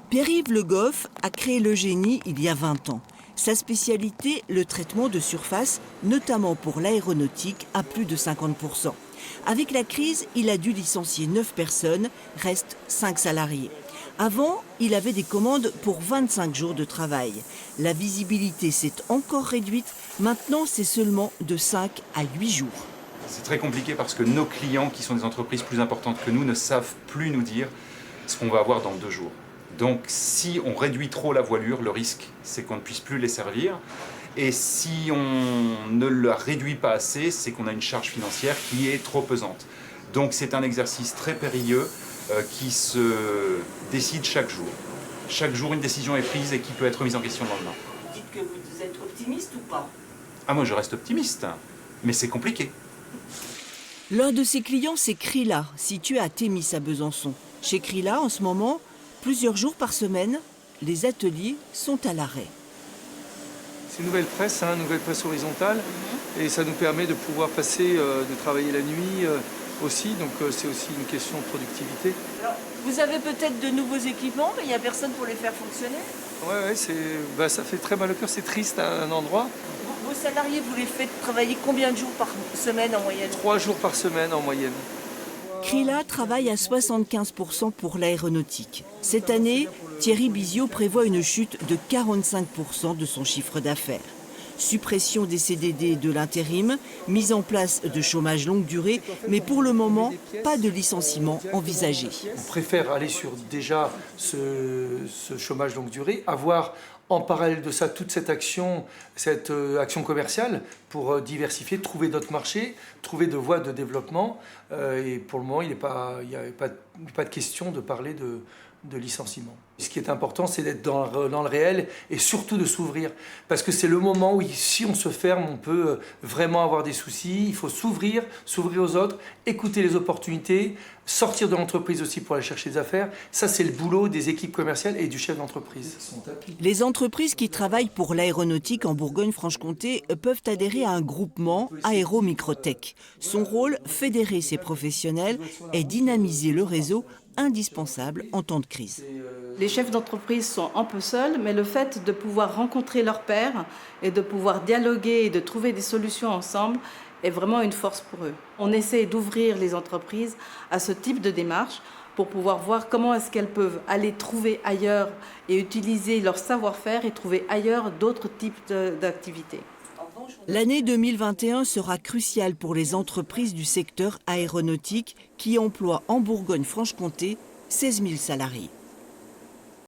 Pierre-Yves Le Goff a créé le génie il y a 20 ans. Sa spécialité, le traitement de surface, notamment pour l'aéronautique, à plus de 50%. Avec la crise, il a dû licencier 9 personnes, restent 5 salariés. Avant, il avait des commandes pour 25 jours de travail. La visibilité s'est encore réduite, maintenant c'est seulement de 5 à 8 jours. C'est très compliqué parce que nos clients, qui sont des entreprises plus importantes que nous, ne savent plus nous dire ce qu'on va avoir dans 2 jours. Donc si on réduit trop la voilure, le risque c'est qu'on ne puisse plus les servir. Et si on ne la réduit pas assez, c'est qu'on a une charge financière qui est trop pesante. Donc c'est un exercice très périlleux qui se décide chaque jour. Chaque jour, une décision est prise et qui peut être mise en question le lendemain. Vous dites que vous êtes optimiste ou pas? Ah, moi je reste optimiste, mais c'est compliqué. L'un de ses clients, c'est Krila, situé à Thémis à Besançon. Chez Krila, en ce moment, plusieurs jours par semaine, les ateliers sont à l'arrêt. C'est une nouvelle presse, nouvelle presse horizontale, et ça nous permet de pouvoir passer, de travailler la nuit aussi, donc c'est aussi une question de productivité. Alors, vous avez peut-être de nouveaux équipements, mais il n'y a personne pour les faire fonctionner? Ouais, ça fait très mal au cœur, c'est triste à un endroit. Vos salariés, vous les faites travailler combien de jours par semaine en moyenne? 3 jours par semaine en moyenne. Krila travaille à 75% pour l'aéronautique. Cette année, Thierry Biziot prévoit une chute de 45% de son chiffre d'affaires. Suppression des CDD et de l'intérim, mise en place de chômage longue durée, mais pour le moment, pas de licenciement envisagé. On préfère aller sur déjà ce chômage longue durée, avoir en parallèle de ça toute cette action commerciale pour diversifier, trouver d'autres marchés, trouver de voies de développement. Et pour le moment, il n'y a pas de question de parler de licenciement. Ce qui est important, c'est d'être dans le réel et surtout de s'ouvrir. Parce que c'est le moment où, si on se ferme, on peut vraiment avoir des soucis. Il faut s'ouvrir aux autres, écouter les opportunités, sortir de l'entreprise aussi pour aller chercher des affaires. Ça, c'est le boulot des équipes commerciales et du chef d'entreprise. Les entreprises qui travaillent pour l'aéronautique en Bourgogne-Franche-Comté peuvent adhérer à un groupement Aéro-Microtech. Son rôle, fédérer ces professionnels et dynamiser le réseau indispensable en temps de crise. Les chefs d'entreprise sont un peu seuls, mais le fait de pouvoir rencontrer leurs pairs et de pouvoir dialoguer et de trouver des solutions ensemble est vraiment une force pour eux. On essaie d'ouvrir les entreprises à ce type de démarche pour pouvoir voir comment est-ce qu'elles peuvent aller trouver ailleurs et utiliser leur savoir-faire et trouver ailleurs d'autres types d'activités. L'année 2021 sera cruciale pour les entreprises du secteur aéronautique qui emploient en Bourgogne-Franche-Comté 16 000 salariés.